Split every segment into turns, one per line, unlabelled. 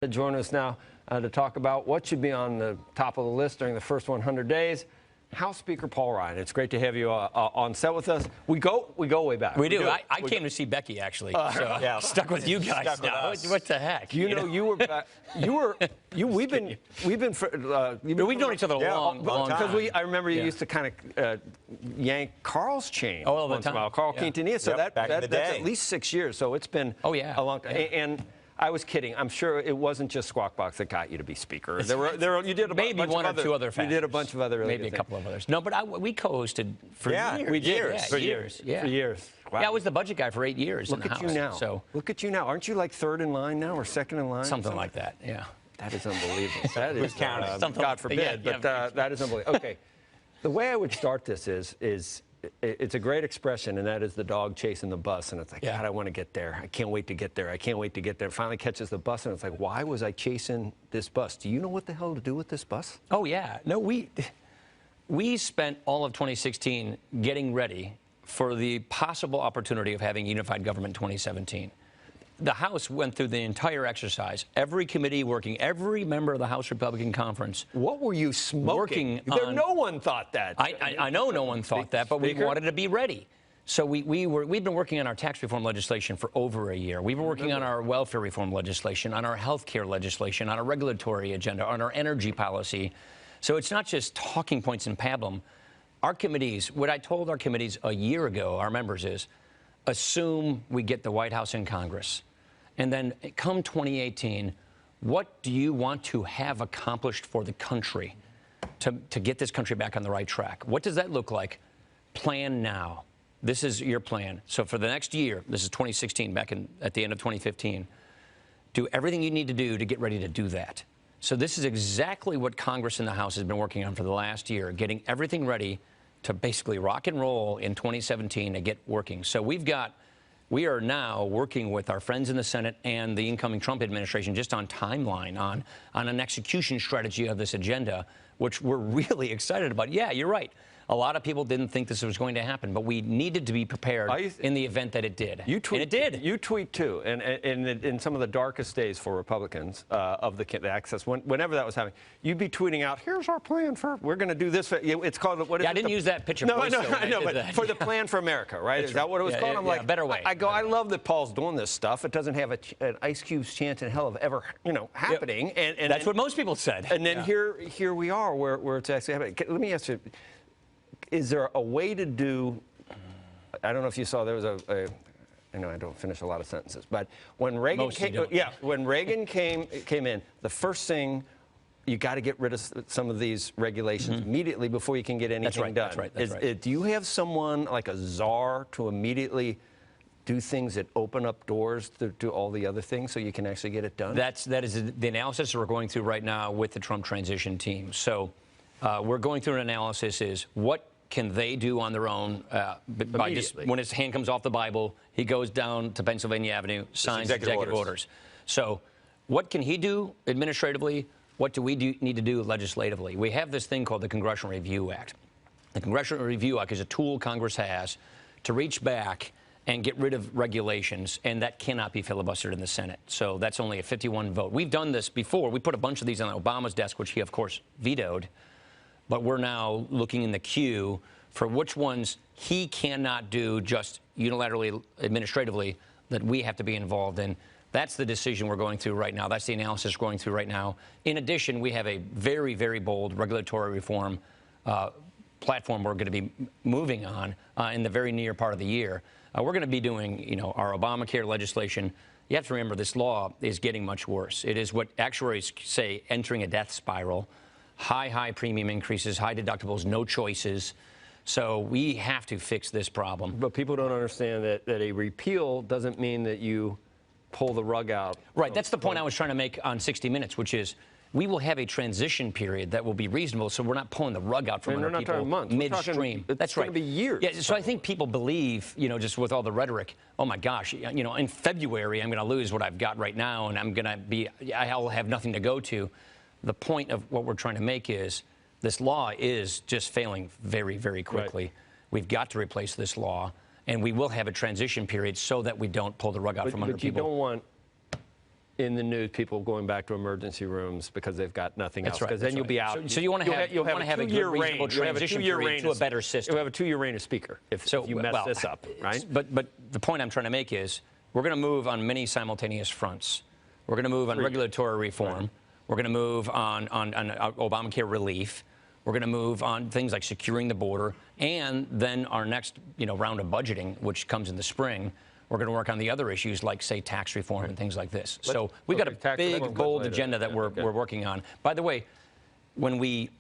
Join us now to talk about what should be on the top of the list during the first 100 days. House Speaker Paul Ryan. It's great to have you on set with us. We go way back.
We do. I came to see Becky actually. So yeah, stuck with you guys now. What the heck?
You know, we've known
each other a long time.
Because I remember you used to kind of yank Carl's chain once in a while. Carl Quintanilla. So that's at least 6 years. So it's been a long time. And I was kidding. I'm sure it wasn't just Squawk Box that got you to be speaker. You did
maybe one or two other factors.
You did a bunch of other
maybe a couple of others. No, but we co-hosted for years.
We did
for years.
For years. Wow.
Yeah, I was the budget guy for 8 years.
Look at you now.
So
look at you now. Aren't you like third in line now or second in line?
Something like that. Yeah.
That is unbelievable. That is
counting.
God forbid, but that is unbelievable. Okay. The way I would start this is it's a great expression, and that is the dog chasing the bus. And it's like, God, I want to get there. I can't wait to get there. I can't wait to get there. Finally catches the bus, and it's like, why was I chasing this bus? Do you know what the hell to do with this bus?
Oh, yeah. No, we spent all of 2016 getting ready for the possible opportunity of having unified government in 2017. The House went through the entire exercise, every committee working, every member of the House Republican Conference.
What were you smoking? No one thought that.
I know no one thought that, but we wanted to be ready. So we've been working on our tax reform legislation for over a year. We've been working on our welfare reform legislation, on our health care legislation, on our regulatory agenda, on our energy policy. So it's not just talking points in pablum. Our committees, what I told our committees a year ago, our members is, assume we get the White House and Congress. And then come 2018, what do you want to have accomplished for the country to get this country back on the right track? What does that look like? Plan now. This is your plan. So for the next year, this is 2016, at the end of 2015, do everything you need to do to get ready to do that. So this is exactly what Congress and the House has been working on for the last year, getting everything ready to basically rock and roll in 2017 to get working. So we are now working with our friends in the Senate and the incoming Trump administration just on timeline, on an execution strategy of this agenda, which we're really excited about. Yeah, you're right. A lot of people didn't think this was going to happen, but we needed to be prepared in the event that it did. And it did.
You tweet, too, and in some of the darkest days for Republicans of the access, whenever that was happening, you'd be tweeting out, here's our plan we're going to do this. It's called, what is it?
I didn't use that picture.
No, but for the plan for America, right? Is that what it was called? I'm like,
better way.
I love that Paul's doing this stuff. It doesn't have an Ice Cube's chance in hell of ever, happening. And
that's what most people said.
And then here we are where it's actually happening. Let me ask you, is there a way to do, I don't know if you saw, there was I know I don't finish a lot of sentences, but when Reagan came in, the first thing, you got to get rid of some of these regulations immediately before you can get anything done.
That's right.
Do you have someone like a czar to immediately do things that open up doors to do all the other things so you can actually get it done?
That is the analysis we're going through right now with the Trump transition team. So we're going through an analysis is what can they do on their own by just, when his hand comes off the Bible, he goes down to Pennsylvania Avenue, signs executive orders. So what can he do administratively? What do we need to do legislatively? We have this thing called the Congressional Review Act. The Congressional Review Act is a tool Congress has to reach back and get rid of regulations, and that cannot be filibustered in the Senate. So that's only a 51 vote. We've done this before. We put a bunch of these on Obama's desk, which he, of course, vetoed. But we're now looking in the queue for which ones he cannot do just unilaterally, administratively, that we have to be involved in. That's the decision we're going through right now. That's the analysis we're going through right now. In addition, we have a very, very bold regulatory reform platform we're going to be moving on in the very near part of the year. We're going to be doing, our Obamacare legislation. You have to remember this law is getting much worse. It is what actuaries say entering a death spiral. High premium increases, high deductibles, no choices. So we have to fix this problem.
But people don't understand that a repeal doesn't mean that you pull the rug out.
Right. That's the point I was trying to make on 60 Minutes, which is we will have a transition period that will be reasonable, so we're not pulling the rug out from under people midstream. That's right.
It's going to be years.
Yeah, so I think people believe, just with all the rhetoric, oh my gosh, in February I'm going to lose what I've got right now, and I'll have nothing to go to. The point of what we're trying to make is this law is just failing very, very quickly. Right. We've got to replace this law, and we will have a transition period so that we don't pull the rug out from under people.
But you don't want in the news, people going back to emergency rooms because they've got nothing else.
That's right.
Because then you'll be out.
So you want to have, a good, reasonable transition period to a better system.
You'll have a 2-year reign of speaker if you mess this up, right?
But the point I'm trying to make is we're going to move on many simultaneous fronts. We're going to move on regulatory reform. Right. We're going to move on Obamacare relief. We're going to move on things like securing the border, and then our next round of budgeting, which comes in the spring. We're going to work on the other issues like, say, tax reform and things like this. So we've got a big, bold agenda that we're working on. By the way, when we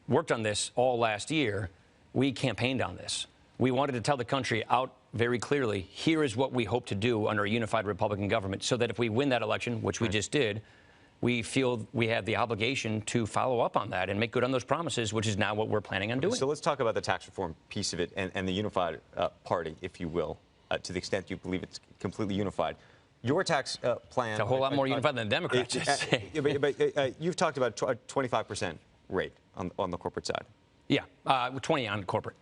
worked on this all last year, we campaigned on this. We wanted to tell the country out very clearly, here is what we hope to do under a unified Republican government, so that if we win that election, which we just did, we feel we have the obligation to follow up on that and make good on those promises, which is now what we're planning on doing.
So let's talk about the tax reform piece of it and the unified party, if you will. To the extent you believe it's completely unified. Your tax plan...
It's a whole lot more unified than the Democrats,
but you've talked about a 25% rate on the corporate side.
Yeah, 20 on corporate.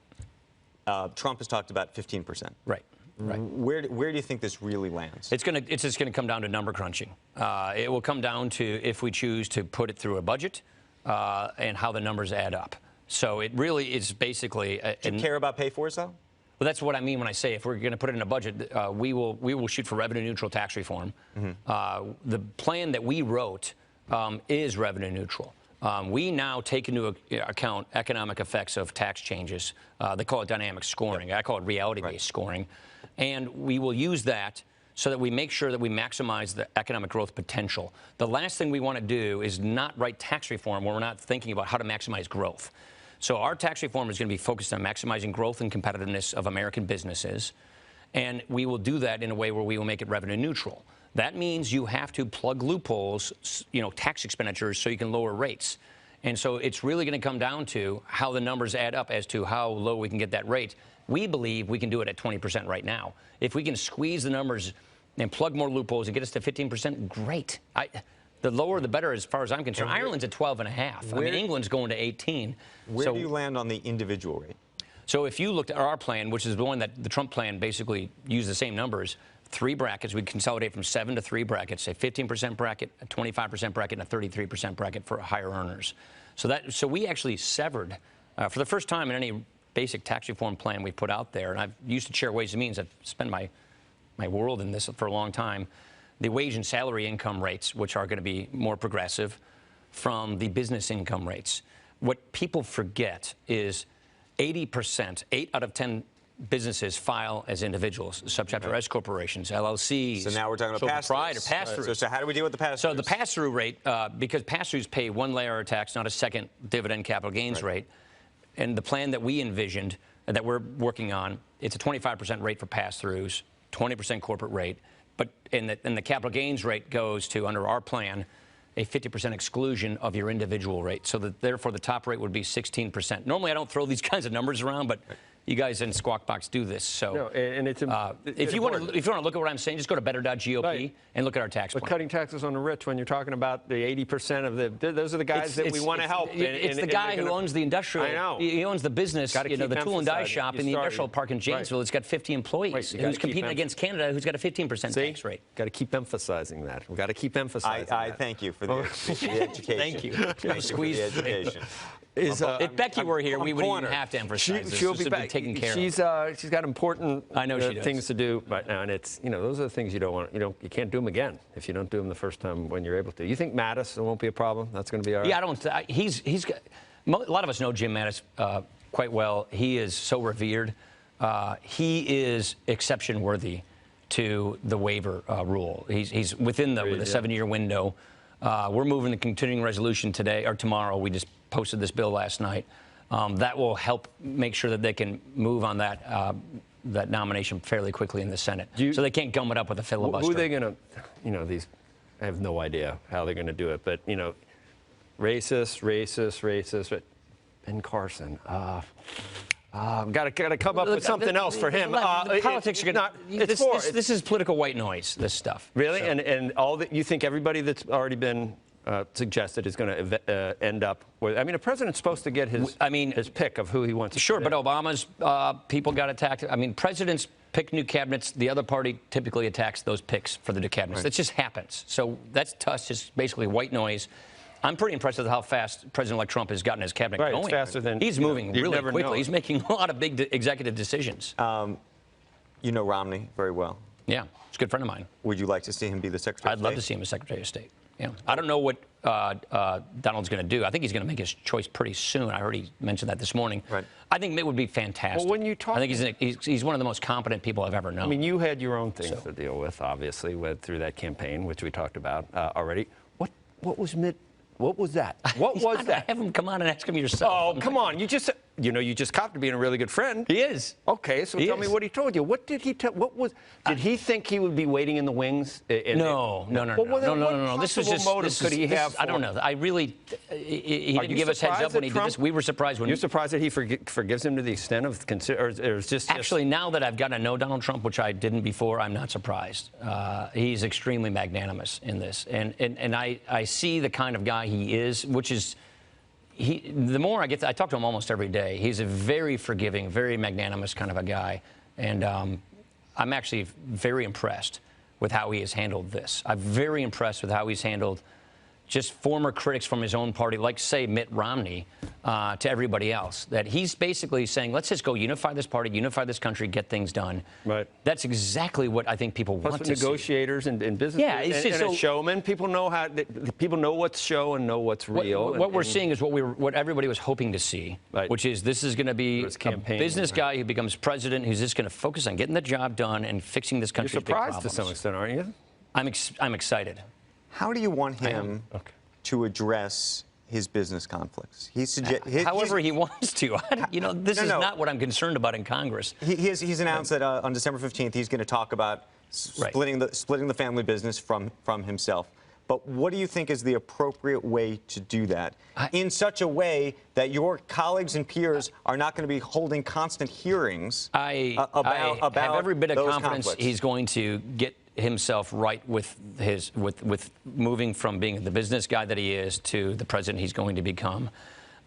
Trump has talked about 15%.
Right. Right.
Where do you think this really lands?
It's just going to come down to number crunching. It will come down to if we choose to put it through a budget and how the numbers add up. So it really is basically...
Do you care about pay-fors, though?
Well, that's what I mean when I say if we're going to put it in a budget, we will shoot for revenue-neutral tax reform. The plan that we wrote is revenue-neutral. We now take into account economic effects of tax changes. They call it dynamic scoring. I call it reality-based scoring. And we will use that so that we make sure that we maximize the economic growth potential. The last thing we want to do is not write tax reform where we're not thinking about how to maximize growth. So our tax reform is going to be focused on maximizing growth and competitiveness of American businesses, and we will do that in a way where we will make it revenue neutral. That means you have to plug loopholes, tax expenditures, so you can lower rates. And so it's really going to come down to how the numbers add up as to how low we can get that rate. We believe we can do it at 20% right now. If we can squeeze the numbers and plug more loopholes and get us to 15%, great. The lower, the better, as far as I'm concerned. Ireland's at 12.5. I mean, England's going to 18.
Where do you land on the individual rate?
So if you looked at our plan, which is the one that the Trump plan basically used the same numbers, 3 brackets, we consolidate from 7 to 3 brackets, a 15% bracket, a 25% bracket, and a 33% bracket for higher earners. So we actually severed, for the first time in any basic tax reform plan we put out there, and I've used to chair Ways and Means. I've spent my world in this for a long time. The wage and salary income rates, which are going to be more progressive, from the business income rates. What people forget is 80%, 8 out of 10 businesses file as individuals, subchapter S corporations, LLCs.
So now we're talking about pass-throughs. So how do we deal with the pass-throughs?
So the pass-through rate, because pass-throughs pay 1 layer of tax, not a second dividend capital gains rate. And the plan that we envisioned, that we're working on, it's a 25% rate for pass-throughs, 20% corporate rate. But and the capital gains rate goes to, under our plan, a 50% exclusion of your individual rate. So that therefore the top rate would be 16%. Normally I don't throw these kinds of numbers around, but you guys in Squawk Box do this. So
no, and it's
if you want to look at what I'm saying, just go to better.gop and look at our tax plan.
But cutting taxes on the rich, when you're talking about the 80% of those are the guys that we want to help.
It's the guy who owns the industrial.
I know.
He owns the business, the tool and die shop in the industrial park in Janesville. It's got 50 employees. Who's competing against Canada, who's got a 15% tax rate.
Got to keep emphasizing that. We've got to keep emphasizing that.
I thank you for the education.
Thank you.
Thank you for the education.
If Becky were here, we wouldn't even have to emphasize this.
She'll be back.
Taken care
of. She's got important
things
to do right now, and it's those are the things you don't want. You can't do them again if you don't do them the first time when you're able to. You think Mattis won't be a problem? That's going to be all right.
Yeah, I don't. He's got. A lot of us know Jim Mattis quite well. He is so revered. He is exception worthy to the waiver rule. He's within the 7-year window. We're moving the continuing resolution today or tomorrow. We just posted this bill last night. That will help make sure that they can move on that nomination fairly quickly in the Senate, so they can't gum it up with a filibuster.
Who are they going to? These. I have no idea how they're going to do it, but racist. Ben Carson. Got to come up with something else for him.
Politics are going to. This is political white noise. This stuff.
Really, so. And all that you think everybody that's already been suggested is going to end up with. I mean, a president's supposed to get his pick of who he wants.
Sure, but Obama's people got attacked. I mean, presidents pick new cabinets. The other party typically attacks those picks for the new cabinets. That just happens. So that's to us just basically white noise. I'm pretty impressed with how fast President-elect Trump has gotten his cabinet going.
It's faster than
he's moving really quickly.
Know.
He's making a lot of big executive decisions.
You know Romney very well.
Yeah, he's a good friend of mine.
Would you like to see him be the Secretary of State?
I'd love to see him as Secretary of State. Yeah. I don't know what Donald's going to do. I think he's going to make his choice pretty soon. I heard he mentioned that this morning.
Right.
I think Mitt would be fantastic.
Well, when you talk,
I think he's one of the most competent people I've ever known.
I mean, you had your own things to deal with, obviously, through that campaign, which we talked about already. What was Mitt? What was that? What was that?
Have him come on and ask him yourself.
Oh, come on. You just copped to being a really good friend.
He is.
Okay, so tell me what he told you. What did he tell? Did he think he would be waiting in the wings?
No. This was just
motive could he have?
I don't know. I really. He didn't give us heads up when he did this. We were surprised when.
You're surprised that he forgives him to the extent of or is just
actually now that I've gotten to know Donald Trump, which I didn't before, I'm not surprised. He's extremely magnanimous in this, and I see the kind of guy he is, which is. The more I talk to him almost every day. He's a very forgiving, very magnanimous kind of a guy, and I'm actually very impressed with how he has handled this. I'm very impressed with how he's handled just former critics from his own party, like, say, Mitt Romney, to everybody else. That he's basically saying, let's just go unify this party, unify this country, get things done.
Right.
That's exactly what I think people want to see.
Negotiators and business and a showman. People know what's show and know what's real.
What we're seeing is what everybody was hoping to see, which is this is going to be a business guy who becomes president, who's just going to focus on getting the job done and fixing this country's big problems.
You're surprised to some extent, aren't you?
I'm excited.
How do you want him to address his business conflicts?
However he wants to. This is not what I'm concerned about in Congress.
He's announced that on December 15th he's going to talk about splitting the family business from himself. But what do you think is the appropriate way to do that in such a way that your colleagues and peers are not going to be holding constant hearings about
I have every bit of confidence
conflicts?
He's going to get himself right with moving from being the business guy that he is to the president he's going to become.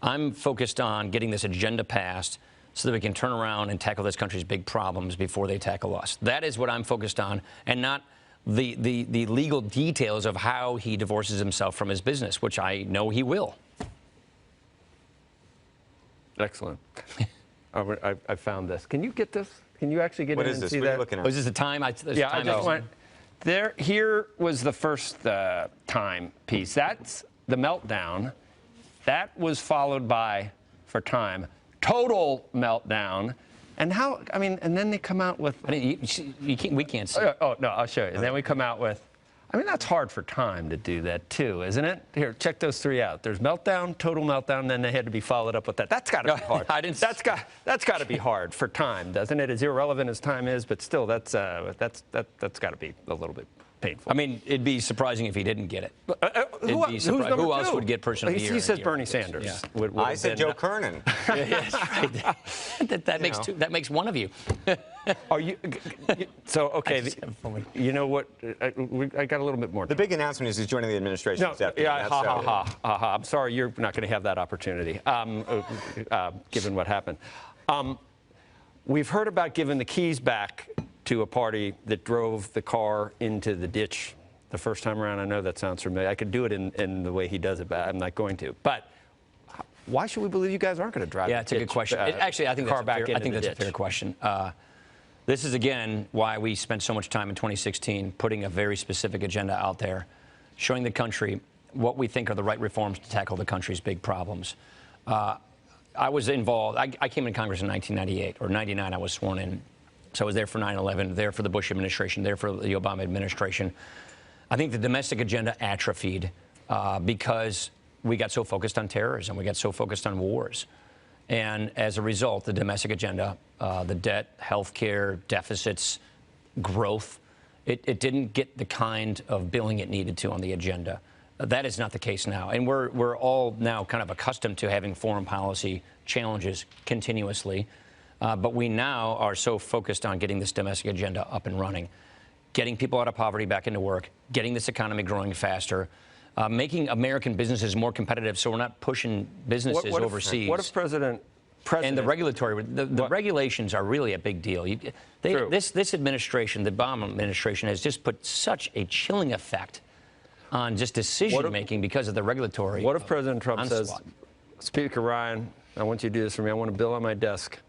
I'm focused on getting this agenda passed so that we can turn around and tackle this country's big problems before they tackle us. That is what I'm focused on, and not the legal details of how he divorces himself from his business, which I know he will.
Excellent. I found this. Can you get this? Can you actually get in and see that?
What are you looking at?
Oh, is this the time?
I just went. Here was the first time piece. That's the meltdown. That was followed by, for time, total meltdown. And and then they come out with.
We can't see.
Oh, no, I'll show you. And then we come out with. That's hard for time to do that, too, isn't it? Here, check those three out. There's meltdown, total meltdown, and then they had to be followed up with that. That's got to be hard. That's got to be hard for time, doesn't it? As irrelevant as time is, but still, that's got to be a little bit painful.
It'd be surprising if he didn't get it.
Who
else would get Person of the Year?
He says Bernie Sanders.
Yeah. I said Joe Kernan.
That's right. that makes one of you.
Are you? So okay. You know what? I got a little bit more.
The big announcement is he's joining the administration.
I'm sorry, you're not going to have that opportunity, given what happened. We've heard about giving the keys back to a party that drove the car into the ditch the first time around. I know that sounds familiar. I could do it in the way he does it, but I'm not going to. But why should we believe you guys aren't going to drive?
Yeah, it's a good question. Actually, I think that's a fair question. This is, again, why we spent so much time in 2016 putting a very specific agenda out there, showing the country what we think are the right reforms to tackle the country's big problems. I was involved. I came in Congress in 1998, or 99. I was sworn in. So I was there for 9/11, there for the Bush administration, there for the Obama administration. I think the domestic agenda atrophied because we got so focused on terrorism. We got so focused on wars. And as a result, the domestic agenda, the debt, health care, deficits, growth, it didn't get the kind of billing it needed to on the agenda. That is not the case now. And we're all now kind of accustomed to having foreign policy challenges continuously. But we now are so focused on getting this domestic agenda up and running, getting people out of poverty back into work, getting this economy growing faster, making American businesses more competitive so we're not pushing businesses overseas.
What if President
And the regulatory, the regulations are really a big deal. This administration, the Obama administration, has just put such a chilling effect on just decision making because of the regulatory.
What if President Trump says, Speaker Ryan, I want you to do this for me. I want a bill on my desk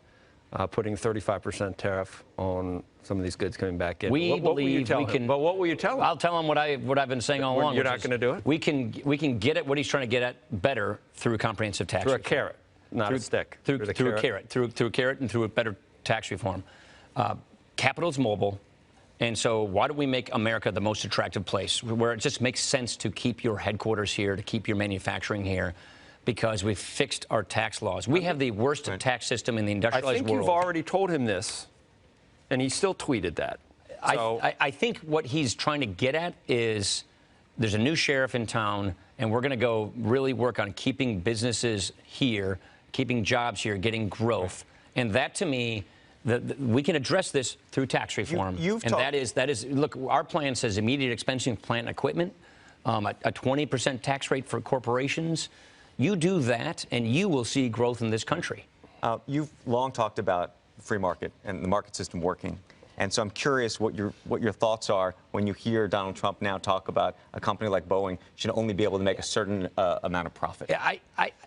putting 35% tariff on some of these goods coming back in.
We believe we can.
But what will you tell him?
I'll tell him what I've been saying all along.
You're not going to do it?
We can get at what he's trying to get at better through comprehensive tax reform.
Through a carrot, not a stick.
Through a carrot. Through a carrot and through a better tax reform. Capital's mobile. And so why don't we make America the most attractive place where it just makes sense to keep your headquarters here, to keep your manufacturing here, because we've fixed our tax laws. We have the worst tax system in the industrialized world.
I think you've already told him this, and he still tweeted that. So.
I think what he's trying to get at is there's a new sheriff in town, and we're going to go really work on keeping businesses here, keeping jobs here, getting growth. And that, to me, we can address this through tax reform. That is, look, our plan says immediate expansion of plant and equipment, a 20% tax rate for corporations. You do that, and you will see growth in this country.
You've long talked about free market and the market system working. And so I'm curious what your thoughts are when you hear Donald Trump now talk about a company like Boeing should only be able to make a certain amount of profit.
Yeah,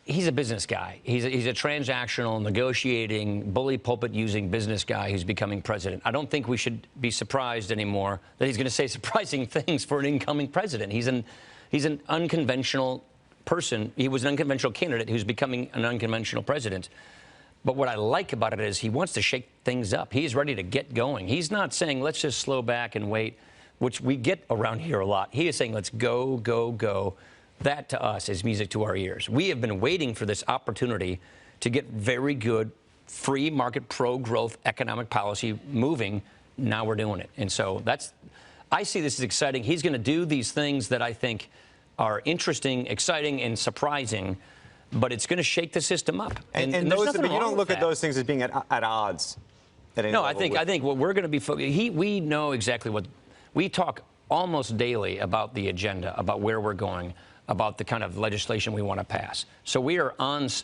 he's a business guy. He's a transactional, negotiating, bully pulpit using business guy who's becoming president. I don't think we should be surprised anymore that he's going to say surprising things for an incoming president. He's an unconventional person. He was an unconventional candidate who's becoming an unconventional president. But what I like about it is he wants to shake things up. He's ready to get going. He's not saying, let's just slow back and wait, which we get around here a lot. He is saying, let's go, go, go. That, to us, is music to our ears. We have been waiting for this opportunity to get very good, free market, pro-growth economic policy moving. Now we're doing it. And so I see this as exciting. He's going to do these things that I think are interesting, exciting, and surprising. But it's going to shake the system up.
And you don't look at those things as being at odds.
No, I think what we're going to be focused. We know exactly what we talk almost daily about the agenda, about where we're going, about the kind of legislation we want to pass. So we are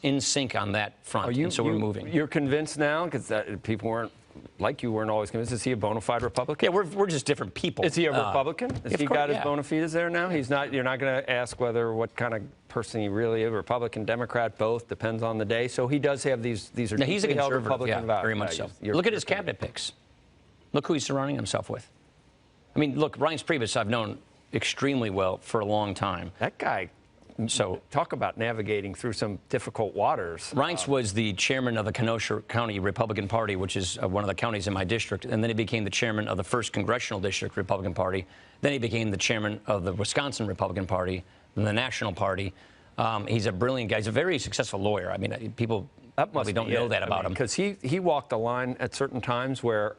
in sync on that front. So we're moving.
You're convinced now, because people weren't always convinced. Is he a bona fide Republican?
Yeah, we're just different people.
Is he a Republican? Has he got his bona fides there now? He's not. You're not going to ask what kind of person he really is. Republican, Democrat, both depends on the day. So he does have these. These are
he's a conservative,
Republican values.
Very much so. Look at his cabinet picks. Look who he's surrounding himself with. I mean, look, Reince Priebus I've known extremely well for a long time.
That guy. So talk about navigating through some difficult waters.
Reince was the chairman of the Kenosha County Republican Party, which is one of the counties in my district, and then he became the chairman of the 1st Congressional District Republican Party. Then he became the chairman of the Wisconsin Republican Party, then the National Party. He's a brilliant guy. He's a very successful lawyer. I mean, people probably don't know that about him.
Because he walked the line at certain times where,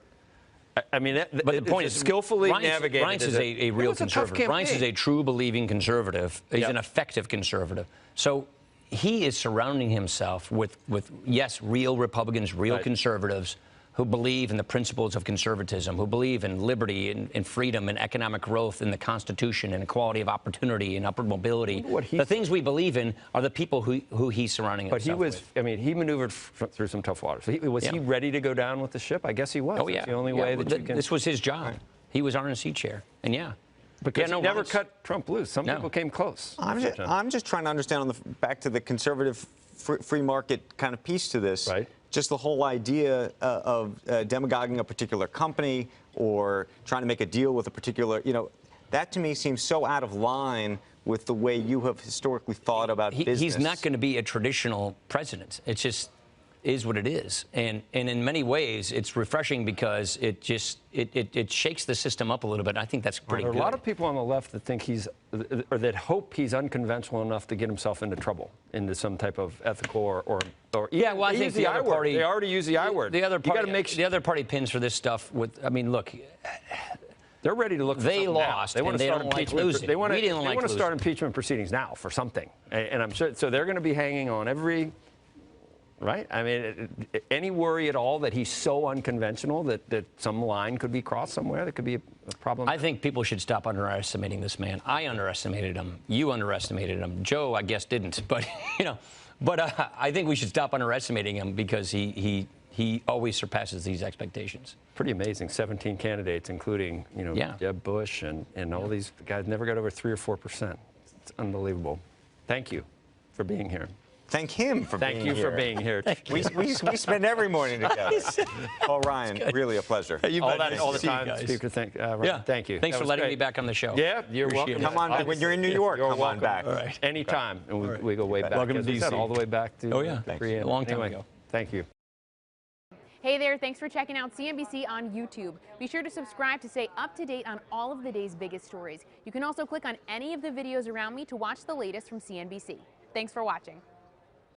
I mean,
but the point is
skillfully navigated.
Reince is a real conservative. Reince is a true believing conservative. He's an effective conservative. So he is surrounding himself with yes, real Republicans, real conservatives who believe in the principles of conservatism, who believe in liberty and freedom and economic growth and the Constitution and equality of opportunity and upward mobility. The things we believe in are the people who he's surrounding himself with.
But I mean, he maneuvered through some tough waters. Was he ready to go down with the ship? I guess he was.
Oh, yeah.
It's the only way that you can.
This was his job. He was RNC chair. And
because he never cut Trump loose. Some people came close.
I'm just trying to understand back to the conservative free market kind of piece to this.
Right.
Just the whole idea of demagoguing a particular company or trying to make a deal with a particular, that to me seems so out of line with the way you have historically thought about business.
He's not going to be a traditional president. It just is what it is. And in many ways, it's refreshing because it shakes the system up a little bit. I think that's pretty good.
There are a lot of people on the left that think that hope he's unconventional enough to get himself into trouble, into some type of ethical or
yeah, well, I think the other party.
They already use the I word.
The other party, the other party pins for this stuff with. I mean, look.
They're ready to look for
They lost,
now.
they don't like losing.
They want to start impeachment proceedings now for something. And I'm sure, so they're going to be hanging on every right? I mean, any worry at all that he's so unconventional that some line could be crossed somewhere that could be a problem?
I think people should stop underestimating this man. I underestimated him. You underestimated him. Joe, I guess, didn't. But, I think we should stop underestimating him because he always surpasses these expectations.
Pretty amazing. 17 candidates, including, Jeb Bush and all these guys never got over 3 or 4%. It's unbelievable. Thank you for being here.
Thank him for being here.
Thank you for being here.
We spend every morning together. Paul Ryan, really a pleasure.
All the time. Speaker, thank you.
Thanks for letting me back on the show.
Yeah, you're welcome.
Come on back. When you're in New York, come on back.
All right. Anytime. And we go way back.
Welcome to
D.C. All the way back to
a long time ago.
Thank you.
Hey there, thanks for checking out CNBC on YouTube. Be sure to subscribe to stay up to date on all of the day's biggest stories. You can also click on any of the videos around me to watch the latest from CNBC. Thanks for watching.